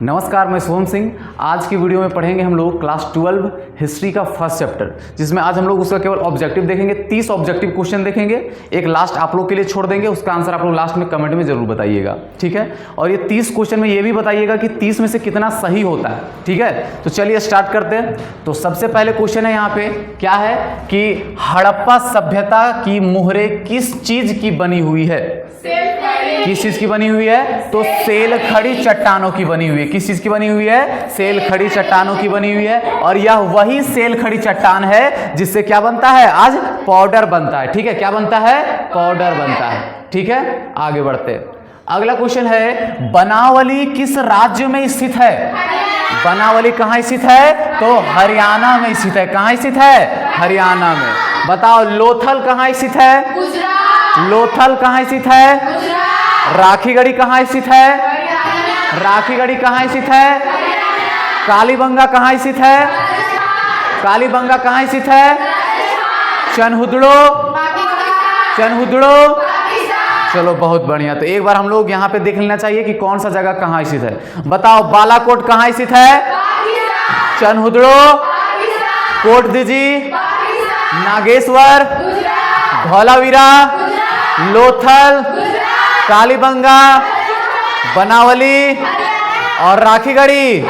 नमस्कार, मैं सोहम सिंह। आज की वीडियो में पढ़ेंगे हम लोग क्लास 12 हिस्ट्री का फर्स्ट चैप्टर, जिसमें आज हम लोग उसका केवल ऑब्जेक्टिव देखेंगे। 30 ऑब्जेक्टिव क्वेश्चन देखेंगे, एक लास्ट आप लोग के लिए छोड़ देंगे, उसका आंसर आप लोग लास्ट में कमेंट में जरूर बताइएगा, ठीक है। और ये 30 क्वेश्चन में ये भी बताइएगा कि 30 में से कितना सही होता है, ठीक है। तो चलिए स्टार्ट करते हैं। तो सबसे पहले क्वेश्चन है यहाँ पे, क्या है कि हड़प्पा सभ्यता की मोहरें किस चीज की बनी हुई है? किस चीज की बनी हुई है? तो सेल खड़ी चट्टानों की बनी हुई है। किस चीज की बनी हुई है? सेल खड़ी चट्टानों की बनी हुई है। और यह वही सेल खड़ी चट्टान है जिससे क्या बनता है? आज पाउडर बनता है, ठीक है। क्या बनता है? पाउडर बनता है, ठीक है। आगे बढ़ते हैं। अगला क्वेश्चन है, बनावली किस राज्य में स्थित है? बनावली कहाँ स्थित है? तो हरियाणा में स्थित है। कहाँ स्थित है? हरियाणा में। बताओ लोथल कहाँ स्थित है? लोथल कहाँ स्थित है? राखीगढ़ी कहाँ स्थित है? राखीगढ़ी कहाँ स्थित है? कालीबंगा कहाँ स्थित है? कालीबंगा कहाँ स्थित है? चनहुदड़ो, चनहुदड़ो। चलो बहुत बढ़िया। तो एक बार हम लोग यहाँ पे देख लेना चाहिए कि कौन सा जगह कहाँ स्थित है। बताओ बालाकोट कहाँ स्थित है? चनहुदड़ो, कोट दीजी, नागेश्वर, धौलावीरा, लोथल, कालीबंगा, बनावली और राखीगढ़ी।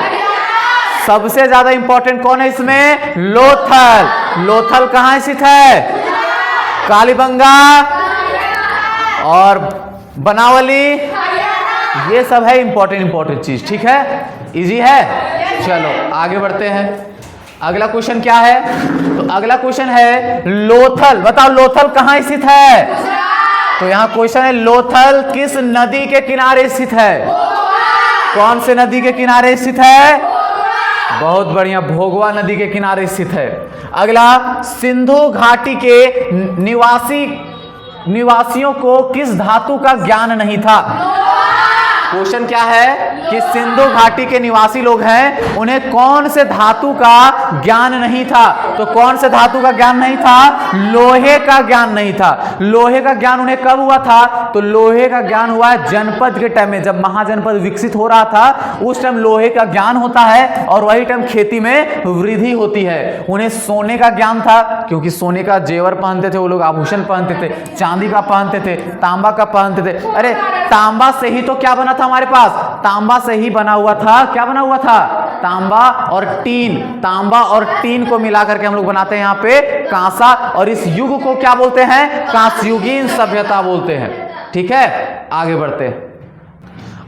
सबसे ज्यादा इंपॉर्टेंट कौन है इसमें? लोथल। लोथल कहाँ स्थित है? कालीबंगा और बनावली। ये सब है इंपॉर्टेंट चीज, ठीक है। इजी है। चलो आगे बढ़ते हैं। अगला क्वेश्चन क्या है? तो अगला क्वेश्चन है लोथल। बताओ लोथल कहाँ स्थित है? तो यहां क्वेश्चन है लोथल किस नदी के किनारे स्थित है? कौन से नदी के किनारे स्थित है? बहुत बढ़िया, भोगवा नदी के किनारे स्थित है। अगला, सिंधु घाटी के निवासियों को किस धातु का ज्ञान नहीं था? क्वेश्चन क्या है कि सिंधु घाटी के निवासी लोग हैं, उन्हें कौन से धातु का ज्ञान नहीं था? तो कौन से धातु का ज्ञान नहीं था? लोहे का ज्ञान नहीं था। लोहे का ज्ञान उन्हें कब हुआ था? तो लोहे का ज्ञान हुआ है जनपद के टाइम में, जब महाजनपद विकसित हो रहा था, उस टाइम लोहे का ज्ञान होता है और वही टाइम खेती में वृद्धि होती है। उन्हें सोने का ज्ञान था, क्योंकि सोने का जेवर पहनते थे वो लोग, आभूषण पहनते थे, चांदी का पहनते थे, तांबा का पहनते थे। अरे तांबा से ही तो क्या बना था हमारे पास? तांबा से ही बना हुआ था। क्या बना हुआ था? तांबा और टीन। तांबा और टीन को मिला करके हम लोग बनाते हैं यहाँ पे कांसा, और इस युग को क्या बोलते हैं? कांस्युगीन सभ्यता बोलते हैं, ठीक है। आगे बढ़ते हैं।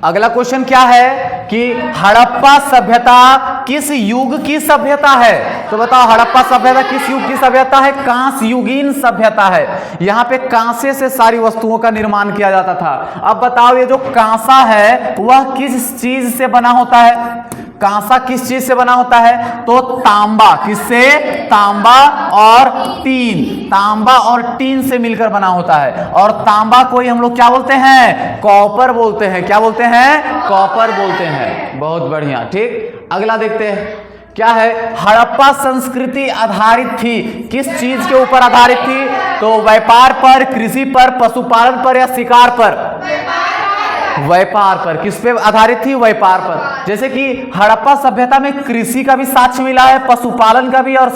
अगला क्वेश्चन क्या है कि हड़प्पा सभ्यता किस युग की सभ्यता है? तो बताओ हड़प्पा सभ्यता किस युग की सभ्यता है? कांस्युगीन सभ्यता है। यहाँ पे कांसे से सारी वस्तुओं का निर्माण किया जाता था। अब बताओ ये जो कांसा है वह किस चीज से बना होता है? कांसा किस चीज से बना होता है? तो तांबा। किससे? तांबा और टीन। तांबा और टीन से मिलकर बना होता है। और तांबा को ही हम लोग क्या बोलते हैं? कॉपर बोलते हैं। क्या बोलते हैं? कॉपर बोलते हैं। बहुत बढ़िया, ठीक। अगला देखते हैं क्या है। हड़प्पा संस्कृति आधारित थी, किस चीज के ऊपर आधारित थी? तो व्यापार पर, कृषि पर, पशुपालन पर या शिकार पर? व्यापार पर। किस पे आधारित थी? व्यापार पर। जैसे कि हड़प्पा सभ्यता में कृषि का भी साक्ष्य मिला है, पशुपालन का भी और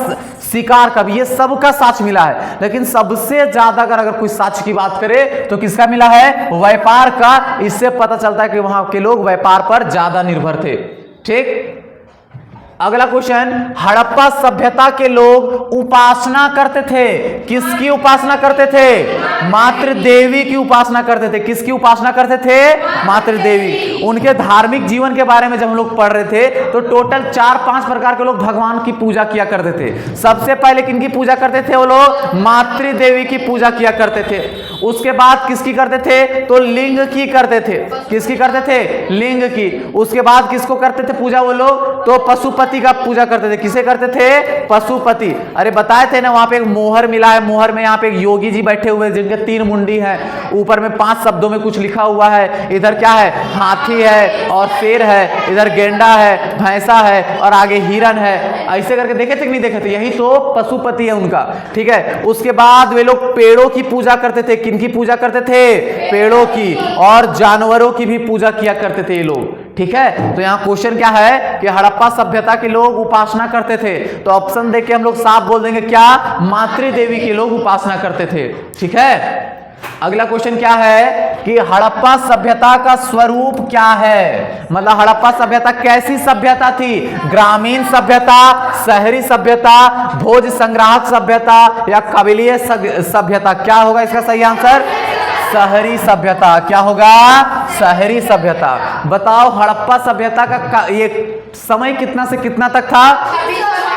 शिकार का भी, ये सब का साक्ष्य मिला है। लेकिन सबसे ज्यादा अगर कोई साक्ष्य की बात करें तो किसका मिला है? व्यापार का। इससे पता चलता है कि वहां के लोग व्यापार पर ज्यादा निर्भर थे, ठीक। अगला क्वेश्चन, हड़प्पा सभ्यता के लोग उपासना करते थे। किसकी उपासना करते थे? मातृ देवी की उपासना करते थे। किसकी उपासना करते थे? मातृ देवी। उनके धार्मिक जीवन के बारे में जब हम लोग पढ़ रहे थे तो टोटल 4-5 प्रकार के लोग भगवान की पूजा किया करते थे। सबसे पहले किनकी पूजा करते थे? वो लोग मातृ देवी की पूजा किया करते थे। उसके बाद किसकी करते थे? तो लिंग की करते थे। किसकी करते थे? लिंग की। उसके बाद किसको करते थे पूजा वो लोग? तो पशुपति का पूजा करते थे। किसे करते थे? पशुपति। अरे बताए थे ना, वहां पे एक मोहर मिला है। मोहर में यहाँ पे एक योगी जी बैठे हुए जिनके 3 मुंडी है, ऊपर में 5 शब्दों में कुछ लिखा हुआ है। इधर क्या है? हाथी है और शेर है, इधर गेंडा है, भैंसा है और आगे हिरन है। ऐसे करके देखे थे कि नहीं देखे थे? यही तो पशुपति है उनका, ठीक है। उसके बाद वे लोग पेड़ों की पूजा करते थे। किनकी पूजा करते थे? पेड़ों की। और जानवरों की भी पूजा किया करते थे ये लोग, ठीक है। तो यहाँ क्वेश्चन क्या है कि हड़प्पा सभ्यता के लोग उपासना करते थे, तो ऑप्शन देख के हम लोग साफ बोल देंगे क्या, मातृ देवी के लोग उपासना करते थे, ठीक है। अगला क्वेश्चन क्या है कि हड़प्पा सभ्यता का स्वरूप क्या है, मतलब हड़प्पा सभ्यता कैसी सभ्यता थी, ग्रामीण सभ्यता, शहरी सभ्यता, भोज संग्राहक सभ्यता या कबीलीय सभ्यता। क्या होगा इसका सही आंसर, शहरी सभ्यता। क्या होगा, शहरी सभ्यता। बताओ हड़प्पा सभ्यता का ये समय कितना से कितना तक था,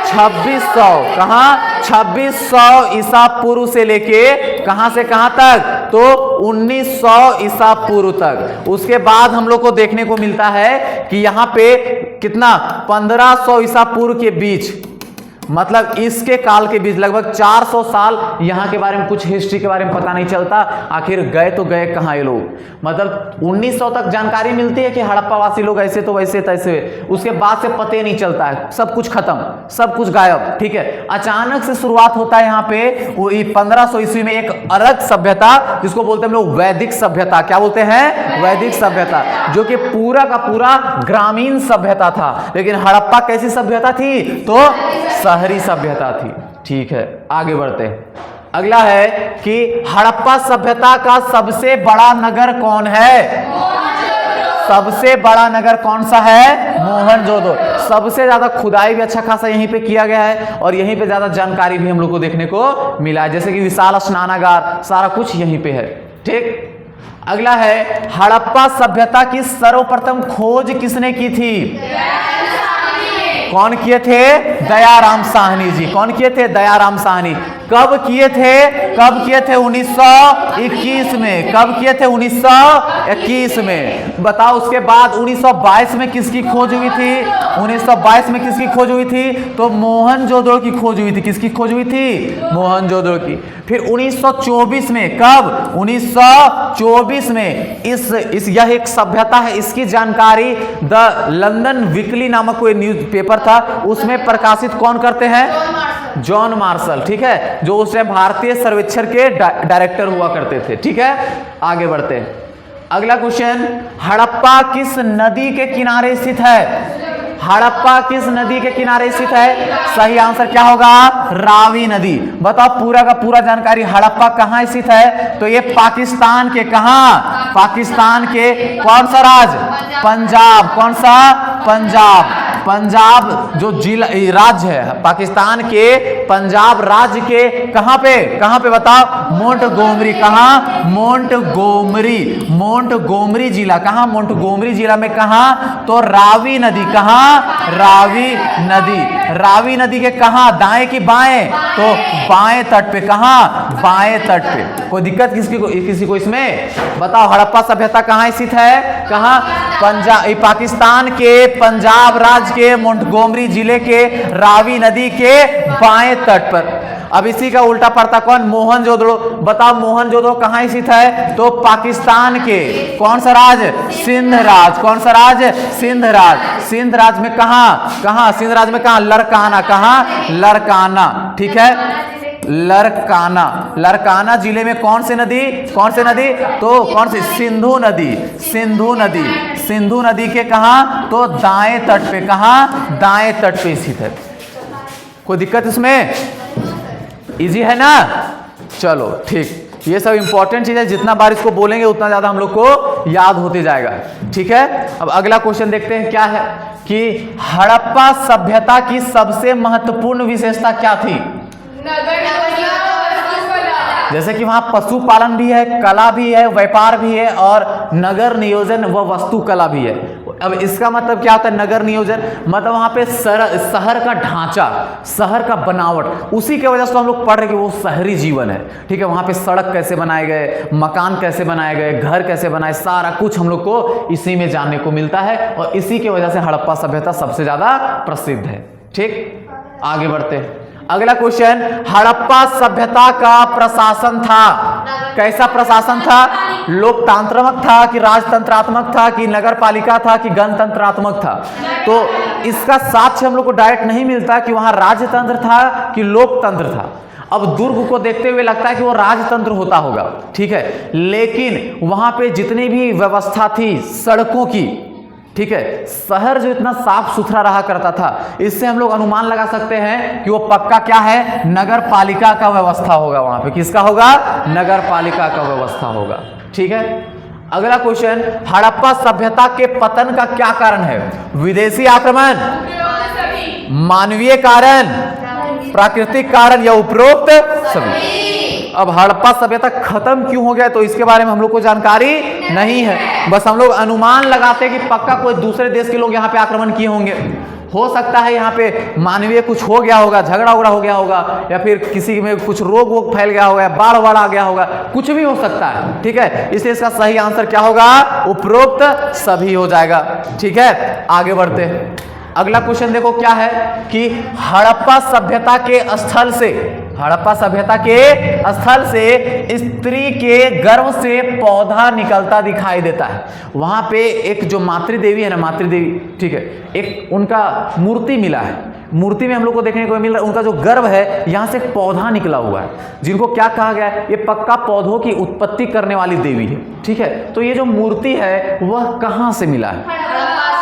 2600, कहां 2600 ईसा पूर्व से लेके कहां से कहां तक, तो 1900 ईसा पूर्व तक। उसके बाद हम लोग को देखने को मिलता है कि यहां पे कितना 1500 ईसा पूर्व के बीच, मतलब इसके काल के बीच लगभग 400 साल यहाँ के बारे में कुछ हिस्ट्री के बारे में पता नहीं चलता, आखिर गए तो गए कहाँ ये लोग। मतलब 1900 तक जानकारी मिलती है कि हड़प्पावासी लोग ऐसे तो वैसे तैसे, उसके बाद से पते नहीं चलता है, सब कुछ खत्म, सब कुछ गायब, ठीक है। अचानक से शुरुआत होता है यहाँ पे 1500 ईस्वी में एक अलग सभ्यता जिसको बोलते हैं हम लोग वैदिक सभ्यता। क्या बोलते हैं, वैदिक सभ्यता, जो कि पूरा का पूरा ग्रामीण सभ्यता था। लेकिन हड़प्पा कैसी सभ्यता थी, तो शहरी सभ्यता थी, ठीक है। आगे बढ़ते हैं। अगला है कि हड़प्पा सभ्यता का सबसे बड़ा नगर कौन है, सबसे बड़ा नगर कौन सा है, मोहनजोदड़ो। सबसे ज्यादा खुदाई भी अच्छा खासा यहीं पे किया गया है और यहीं पे ज्यादा जानकारी भी हम लोग को देखने को मिला है, जैसे कि विशाल स्नानागार, सारा कुछ यहीं पे है, ठीक। अगला है हड़प्पा सभ्यता की सर्वप्रथम खोज किसने की थी, कौन किए थे, दयाराम साहनी जी। कौन किए थे, दयाराम साहनी। कब किए थे, कब किए थे, 1921 में। कब किए थे, 1921 में। बताओ उसके बाद 1922 में किसकी खोज हुई थी, 1922 में किसकी खोज हुई थी, तो मोहनजोदड़ो की खोज हुई थी। किसकी खोज हुई थी, मोहनजोदड़ो की। फिर 1924 में, कब, 1924 में इस यह एक सभ्यता है, इसकी जानकारी द लंदन वीकली नामक कोई न्यूज पेपर था, उसमें प्रकाशित कौन करते हैं, जॉन मार्शल, ठीक है, जो उस टाइम भारतीय सर्वेक्षण के डायरेक्टर हुआ करते थे, ठीक है। आगे बढ़ते हैं। अगला क्वेश्चन, हड़प्पा किस नदी के किनारे स्थित है, हड़प्पा किस नदी के किनारे स्थित है, सही आंसर क्या होगा, रावी नदी। बताओ पूरा का पूरा जानकारी, हड़प्पा कहां स्थित है, तो ये पाकिस्तान के, कहां, पाकिस्तान के कौन सा राज्य, पंजाब। कौन सा, पंजाब। पंजाब जो जिला राज्य है पाकिस्तान के, पंजाब राज्य के कहां पे, कहां पे बताओ, मोंटगोमरी। कहां, मोंटगोमरी, मोंटगोमरी जिला। कहां, मोंटगोमरी जिला में कहां, तो रावी नदी। कहां, रावी नदी। रावी नदी के कहां, दाएं की बाएं, तो बाएं तट पे। कहां, बाएं तट पे। कोई दिक्कत किसी को इसमें, बताओ हड़प्पा सभ्यता कहां स्थित है, कहां, पंजाब, पाकिस्तान के पंजाब राज्य के मोंटगोमरी जिले के रावी नदी के बाएं तट पर। अब इसी का उल्टा पड़ता कौन, मोहनजोदड़ो। बताओ मोहनजोदड़ो कहां स्थित है, तो पाकिस्तान के कौन सा राज्य, सिंध राज्य। कौन सा राज्य, सिंध राज्य। सिंध राज्य में कहां, कहां, सिंध राज्य में कहां, लड़काना। कहां, लड़काना, ठीक है, लड़काना। लड़काना जिले में कौन सी नदी, कौन सी नदी, तो कौन सी, सिंधु नदी। सिंधु नदी, सिंधु नदी के कहां, तो दाएं तट पे। कहां, दाएं तट पे स्थित है। कोई दिक्कत इसमें, इजी है ना, चलो ठीक। ये सब इंपॉर्टेंट चीज है, जितना बार इसको बोलेंगे उतना ज्यादा हम लोग को याद होते जाएगा, ठीक है। अब अगला क्वेश्चन देखते हैं क्या है कि हड़प्पा सभ्यता की सबसे महत्वपूर्ण विशेषता क्या थी, जैसे कि वहां पशुपालन भी है, कला भी है, व्यापार भी है और नगर नियोजन व वास्तुकला भी है। अब इसका मतलब क्या होता है, नगर नियोजन मतलब वहां पे शहर का ढांचा, शहर का बनावट, उसी के वजह से तो हम लोग पढ़ रहे कि वो शहरी जीवन है, ठीक है। वहां पे सड़क कैसे बनाए गए, मकान कैसे बनाए गए, घर कैसे बनाए, सारा कुछ हम लोग को इसी में जानने को मिलता है और इसी के वजह से हड़प्पा सभ्यता सबसे ज्यादा प्रसिद्ध है, ठीक। आगे बढ़ते हैं। अगला क्वेश्चन, हड़प्पा सभ्यता का प्रशासन था, कैसा प्रशासन था, लोकतांत्रात्मक था कि राजतंत्रात्मक था कि नगरपालिका था कि गणतंत्रात्मक था। तो इसका साक्ष्य हम लोग को डायरेक्ट नहीं मिलता कि वहां राजतंत्र था कि लोकतंत्र था। अब दुर्ग को देखते हुए लगता है कि वो राजतंत्र होता होगा, ठीक है, लेकिन वहां पे जितनी भी व्यवस्था थी सड़कों की, ठीक है। शहर जो इतना साफ सुथरा रहा करता था, इससे हम लोग अनुमान लगा सकते हैं कि वो पक्का क्या है, नगर पालिका का व्यवस्था होगा वहां पे। किसका होगा, नगर पालिका का व्यवस्था होगा। ठीक है। अगला क्वेश्चन, हड़प्पा सभ्यता के पतन का क्या कारण है? विदेशी आक्रमण, मानवीय कारण, प्राकृतिक कारण या उपरोक्त सभी। अब हड़प्पा सभ्यता खत्म क्यों हो गया तो इसके बारे में हम लोग को जानकारी नहीं है, बस हम लोग अनुमान लगाते हैं कि पक्का कोई दूसरे देश के लोग यहाँ पे आक्रमण किए होंगे। हो सकता है यहाँ पे मानवीय कुछ हो गया होगा, झगड़ा उगड़ा हो गया होगा, या फिर किसी में कुछ रोग वोग फैल गया होगा, बाढ़ वाढ़ आ गया होगा, कुछ भी हो सकता है। ठीक है, इसलिए इसका सही आंसर क्या होगा, उपरोक्त सभी हो जाएगा। ठीक है, आगे बढ़ते हैं। अगला क्वेश्चन देखो क्या है कि हड़प्पा सभ्यता के स्थल से, हड़प्पा सभ्यता के स्थल से स्त्री के गर्भ से पौधा निकलता दिखाई देता है। वहां पे एक जो मातृदेवी है ना, मातृदेवी, ठीक है, एक उनका मूर्ति मिला है। मूर्ति में हम लोग को देखने को मिल रहा है उनका जो गर्भ है, यहां से एक पौधा निकला हुआ है, जिनको क्या कहा गया है, ये पक्का पौधों की उत्पत्ति करने वाली देवी है। ठीक है, तो ये जो मूर्ति है वह कहां से मिला है,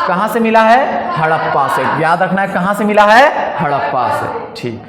कहां से मिला है, हड़प्पा से। याद रखना है कहां से मिला है, हड़प्पा से। ठीक,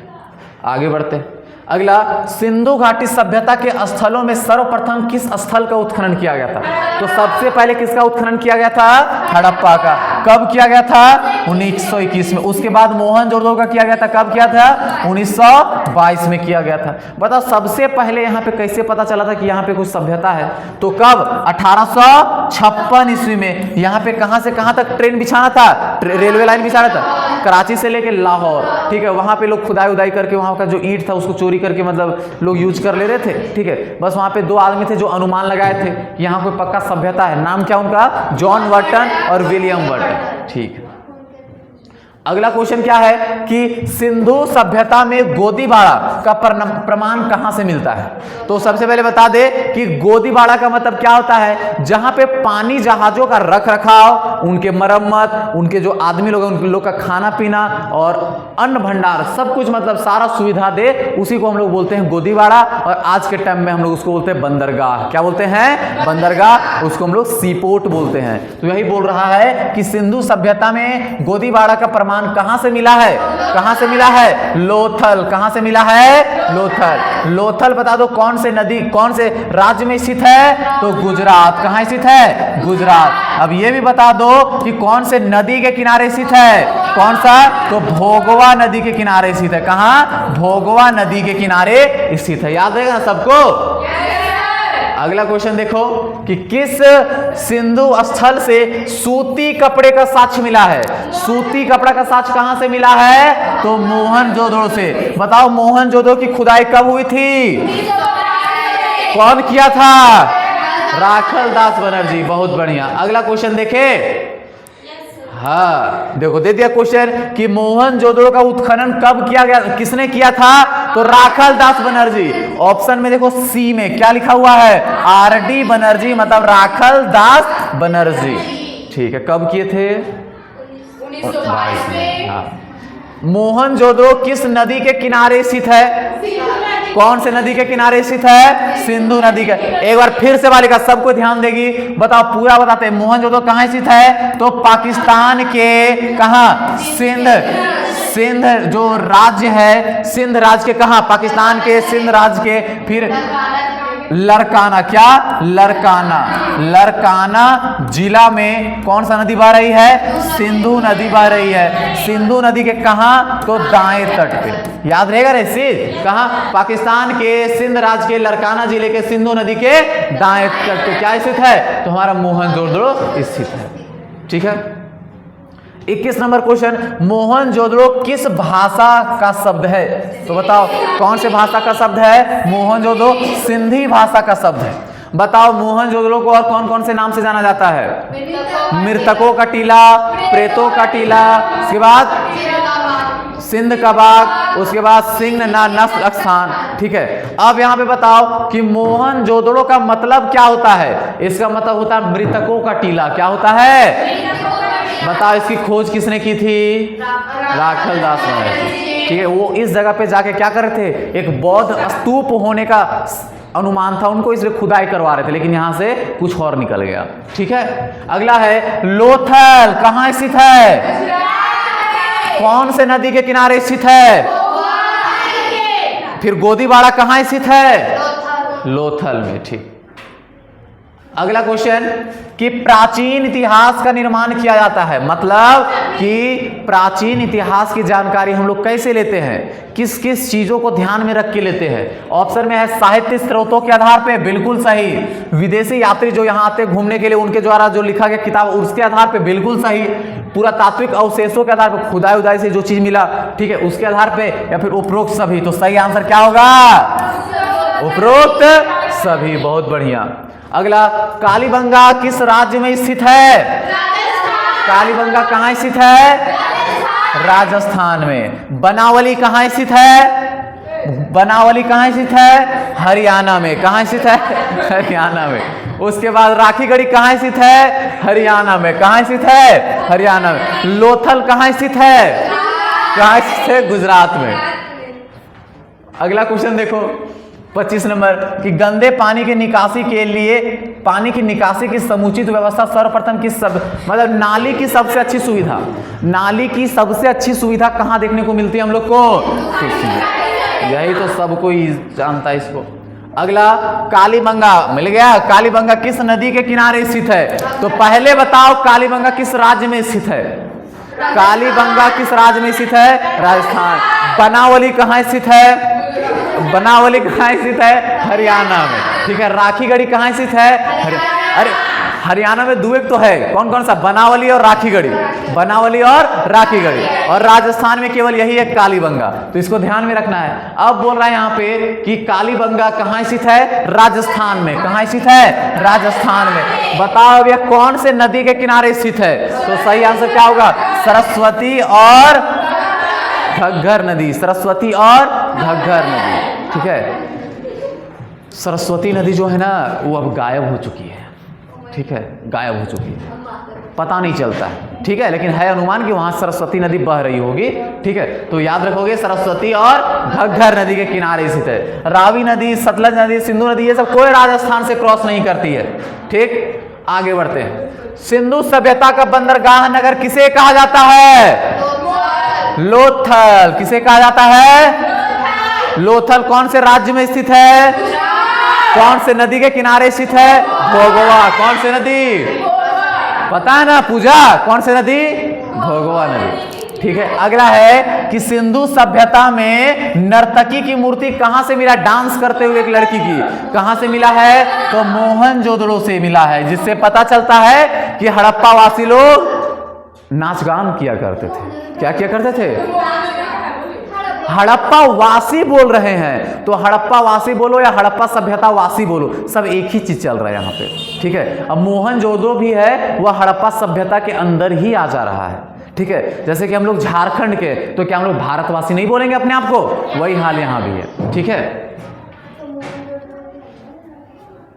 आगे बढ़ते हैं। अगला, सिंधु घाटी सभ्यता के स्थलों में सर्वप्रथम किस स्थल का उत्खनन किया गया था? तो सबसे पहले किसका उत्खनन किया गया था, हड़प्पा का। कब किया गया था, 1921 में। उसके बाद मोहनजोदड़ो का किया गया था, कब किया था, 1922 में किया गया था। बताओ सबसे पहले यहाँ पे कैसे पता चला था कि यहाँ पे कुछ सभ्यता है? तो कब, 1856 ईस्वी में। यहाँ पे कहाँ से कहाँ तक ट्रेन बिछाना था, रेलवे लाइन बिछाना था, कराची से लेके लाहौर। ठीक है, वहां पे लोग खुदाई उदाई करके वहां का जो ईंट था उसको चोरी करके मतलब लोग यूज कर ले रहे थे। ठीक है, बस वहां पे दो आदमी थे जो अनुमान लगाए थे कि यहाँ कोई पक्का सभ्यता है। नाम क्या उनका, जॉन वर्टन और विलियम वर्टन। ठीक है, अगला क्वेश्चन क्या है कि सिंधु सभ्यता में गोदीबाड़ा का प्रमाण कहां से मिलता है? तो सबसे पहले बता दे कि गोदीबाड़ा का मतलब क्या होता है, जहां पे पानी जहाजों का रख रखाव, उनके मरम्मत, उनके जो आदमी लोग हैं उनके लोग का खाना पीना और अन्न भंडार, सब कुछ मतलब सारा सुविधा दे, उसी को हम लोग बोलते हैं गोदीबाड़ा। और आज के टाइम में हम लोग उसको बोलते हैं बंदरगाह। क्या बोलते हैं, बंदरगाह। उसको हम लोग सी पोर्ट बोलते हैं। तो यही बोल रहा है कि सिंधु सभ्यता में गोदीबाड़ा का प्रमाण कहां से मिला है, कहां से मिला है, लोथल। कहां से मिला है, लोथल। लोथल बता दो कौन से नदी, कौन से राज्य में स्थित है? तो गुजरात। कहां स्थित है, गुजरात। अब ये भी बता दो कि कौन से नदी के किनारे स्थित है, कौन सा? तो भोगवा नदी के किनारे स्थित है। कहां, भोगवा नदी के किनारे स्थित है। याद रहेगा ना सबको? अगला क्वेश्चन देखो कि किस सिंधु स्थल से सूती कपड़े का साक्ष्य मिला है? सूती कपड़ा का साक्ष्य कहां से मिला है? तो मोहनजोदड़ो से। बताओ मोहनजोदड़ो की खुदाई कब हुई थी? कौन किया था? राखल दास बनर्जी। बहुत बढ़िया। अगला क्वेश्चन देखे, हाँ देखो दे दिया क्वेश्चन कि मोहनजोदड़ो का उत्खनन कब किया गया, किसने किया था? तो राखल दास बनर्जी। ऑप्शन में देखो सी में क्या लिखा हुआ है, आरडी बनर्जी, मतलब राखल दास बनर्जी। ठीक है, कब किए थे? 1922 में। हाँ। मोहनजोदड़ो किस नदी के किनारे स्थित है? कौन से नदी के किनारे स्थित है? सिंधु नदी के। एक बार फिर से बालिका सबको ध्यान देगी, बताओ पूरा बताते हैं। मोहनजोदड़ो कहां स्थित है? तो पाकिस्तान के कहां? सिंध। सिंध जो राज्य है, सिंध राज्य के कहां? पाकिस्तान के सिंध राज्य के। फिर लरकाना, क्या? लरकाना। लरकाना जिला में कौन सा नदी बह रही है? सिंधु नदी बह रही है। सिंधु नदी के कहां? तो दाएं तट पे। याद रहेगा रे सिर्फ कहां? पाकिस्तान के सिंध राज्य के लरकाना जिले के सिंधु नदी के दाएं तट पे क्या स्थित है? तो हमारा मोहनजोदड़ो स्थित है। ठीक है, 21 नंबर क्वेश्चन, मोहनजोदड़ो किस भाषा का शब्द है? तो बताओ कौन से भाषा का शब्द है? मोहनजोदड़ो सिंधी भाषा का शब्द है। बताओ मोहनजोदड़ो को और कौन कौन से नाम से जाना जाता है? मृतकों का टीला, प्रेतों का टीला, उसके बाद सिंध का बाग, उसके बाद सिंह ना नस्ल स्थान। ठीक है, अब यहाँ पे बताओ कि मोहनजोदड़ो का मतलब क्या होता है? इसका मतलब होता है मृतकों का टीला। क्या होता है? बताओ इसकी खोज किसने की थी? राखल दास बनर्जी। ठीक है, वो इस जगह पे जाके क्या कर रहे थे? एक बौद्ध स्तूप होने का अनुमान था उनको, इसलिए खुदाई करवा रहे थे, लेकिन यहां से कुछ और निकल गया। ठीक है, अगला है लोथल, कहां स्थित है? कौन से नदी के किनारे स्थित है? फिर गोदीबाड़ा कहां स्थित है? लोथल में। ठीक, अगला क्वेश्चन कि प्राचीन इतिहास का निर्माण किया जाता है, मतलब कि प्राचीन इतिहास की जानकारी हम लोग कैसे लेते हैं, किस किस चीजों को ध्यान में रख के लेते हैं? ऑप्शन में है साहित्य स्रोतों के आधार पे, बिल्कुल सही। विदेशी यात्री जो यहाँ आते घूमने के लिए, उनके द्वारा जो लिखा गया किताब, उसके आधार पे, बिल्कुल सही। पुरातात्विक अवशेषों के आधार पर, खुदाई उदाई से जो चीज मिला, ठीक है, उसके आधार पे, या फिर उपरोक्त सभी। तो सही आंसर क्या होगा? उपरोक्त सभी। बहुत बढ़िया। अगला, कालीबंगा किस राज्य में स्थित है? कालीबंगा कहां स्थित है? राजस्थान में। बनावली कहां स्थित है? बनावली कहां स्थित है? हरियाणा में। कहां स्थित है? हरियाणा में। उसके बाद राखीगढ़ी कहां स्थित है? हरियाणा में। कहां स्थित है? हरियाणा में। लोथल कहां स्थित है? कहां स्थित है? गुजरात में। अगला क्वेश्चन देखो 25 नंबर कि गंदे पानी की निकासी के लिए, पानी की निकासी की समुचित व्यवस्था सर्वप्रथम किस मतलब नाली की सबसे अच्छी सुविधा, नाली की सबसे अच्छी सुविधा कहां देखने को मिलती है हम लोग को? यही तो सब कोई जानता है इसको। अगला, कालीबंगा मिल गया। कालीबंगा किस नदी के किनारे स्थित है? तो पहले बताओ कालीबंगा किस राज्य में स्थित है? कालीबंगा किस राज्य में स्थित है? राजस्थान। बनावली कहां स्थित है? बनावली कहां स्थित है? हरियाणा में। ठीक है, राखीगढ़ी कहां स्थित है? अरे हरियाणा में दो एक तो है, कौन कौन सा? बनावली और राखीगढ़ी। बनावली और राखीगढ़ी। और राजस्थान में केवल यही है कालीबंगा, तो इसको ध्यान में रखना है। अब बोल रहा है यहाँ पे कि कालीबंगा कहां स्थित है? राजस्थान में। कहां स्थित है? राजस्थान में। बताओ अब यह कौन से नदी के किनारे स्थित है? तो सही आंसर क्या होगा? सरस्वती और घग्गर नदी। सरस्वती और घग्गर नदी। ठीक है, सरस्वती नदी जो है ना, वो अब गायब हो चुकी है। ठीक है, गायब हो चुकी है, पता नहीं चलता है। ठीक है, लेकिन है अनुमान कि वहां सरस्वती नदी बह रही होगी। ठीक है, तो याद रखोगे सरस्वती और घग्गर नदी के किनारे स्थित है। रावी नदी, सतलज नदी, सिंधु नदी, ये सब कोई राजस्थान से क्रॉस नहीं करती है। ठीक, आगे बढ़ते हैं। सिंधु सभ्यता का बंदरगाह नगर किसे कहा जाता है? लोथल। किसे कहा जाता है? लोथल कौन से राज्य में स्थित है? कौन से नदी के किनारे स्थित है? भोगवा। कौन से नदी? पता है ना पूजा, कौन से नदी? भोगवा नदी। ठीक है, अगला है कि सिंधु सभ्यता में नर्तकी की मूर्ति कहां से मिला? डांस करते हुए एक लड़की की, कहां से मिला है? तो मोहनजोदड़ो से मिला है, जिससे पता चलता है कि हड़प्पा वासी लोग नाच गान किया करते थे। क्या किया करते थे? हड़प्पा वासी बोल रहे हैं, तो हड़प्पा वासी बोलो या हड़प्पा सभ्यता वासी बोलो, सब एक ही चीज चल रहा है यहाँ पे। ठीक है, अब मोहनजोदड़ो भी है, वह हड़प्पा सभ्यता के अंदर ही आ जा रहा है। ठीक है, जैसे कि हम लोग झारखंड के, तो क्या हम लोग भारतवासी नहीं बोलेंगे अपने आप को? वही हाल यहाँ भी है। ठीक है,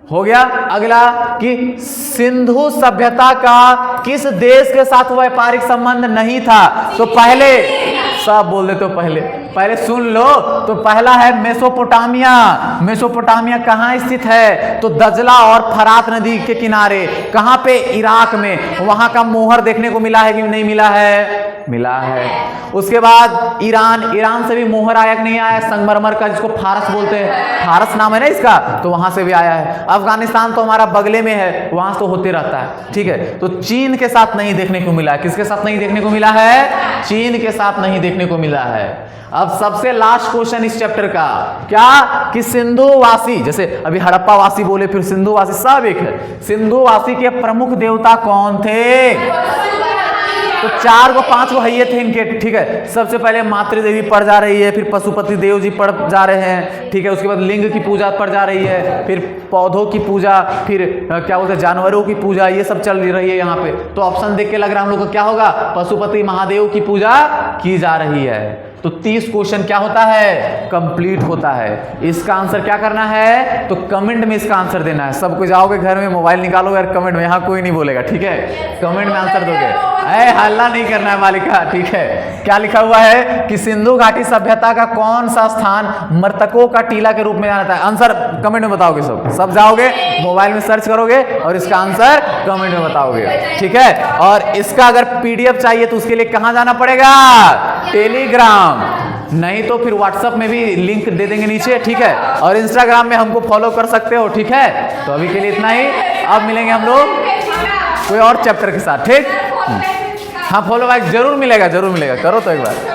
हो गया। अगला कि सिंधु सभ्यता का किस देश के साथ व्यापारिक संबंध नहीं था? तो पहले सब बोल देते हो, पहले सुन लो। तो पहला है मेसोपोटामिया। मेसोपोटामिया कहाँ स्थित है? तो दजला और फरात नदी के किनारे। कहाँ पे? इराक में। वहां का मोहर देखने को मिला है कि नहीं मिला है? मिला है। उसके बाद ईरान, ईरान से भी मोहर आया कि नहीं आया? संगमरमर का, जिसको फारस बोलते हैं, फारस नाम है ना इसका, तो वहां से भी आया है। अफगानिस्तान तो हमारा बगले में है, वहां से तो होते रहता है। ठीक है, तो चीन के साथ नहीं देखने को मिला है। किसके साथ नहीं देखने को मिला है? चीन के साथ नहीं देखने को मिला है। अब सबसे लास्ट क्वेश्चन इस चैप्टर का, क्या कि सिंधुवासी, जैसे अभी हड़प्पा वासी बोले, फिर सिंधुवासी, सब एक है। सिंधुवासी के प्रमुख देवता कौन थे? तो 4 को 5 को है थे इनके। ठीक है, सबसे पहले मातृ देवी पड़ जा रही है, फिर पशुपति देव जी पड़ जा रहे हैं। ठीक है, उसके बाद लिंग की पूजा पड़ जा रही है, फिर पौधों की पूजा, फिर क्या बोलते हैं जानवरों की पूजा, ये सब चल रही है यहाँ पे। तो ऑप्शन देख के लग रहा है हम लोग को क्या होगा? पशुपति महादेव की पूजा की जा रही है। तो 30 क्वेश्चन क्या होता है? कंप्लीट होता है। इसका आंसर क्या करना है? तो कमेंट में इसका आंसर देना है। सब कुछ जाओगे घर में, मोबाइल निकालो यार, कमेंट में, यहाँ कोई नहीं बोलेगा। ठीक है, कमेंट में आंसर दोगे। हल्ला नहीं करना है मालिका, ठीक है। क्या लिखा हुआ है कि सिंधु घाटी सभ्यता का कौन सा स्थान मृतकों का टीला के रूप में जाना था? आंसर कमेंट में बताओगे, सब जाओगे मोबाइल में सर्च करोगे और इसका आंसर कमेंट में बताओगे, ठीक है। और इसका अगर पीडीएफ चाहिए तो उसके लिए कहां जाना पड़ेगा? टेलीग्राम, नहीं तो फिर व्हाट्सएप में भी लिंक दे देंगे नीचे, ठीक है। और इंस्टाग्राम में हमको फॉलो कर सकते हो, ठीक है। तो अभी के लिए इतना ही, अब मिलेंगे हम लोग कोई और चैप्टर के साथ, ठीक। हाँ फॉलो बैक जरूर मिलेगा, करो तो एक बार।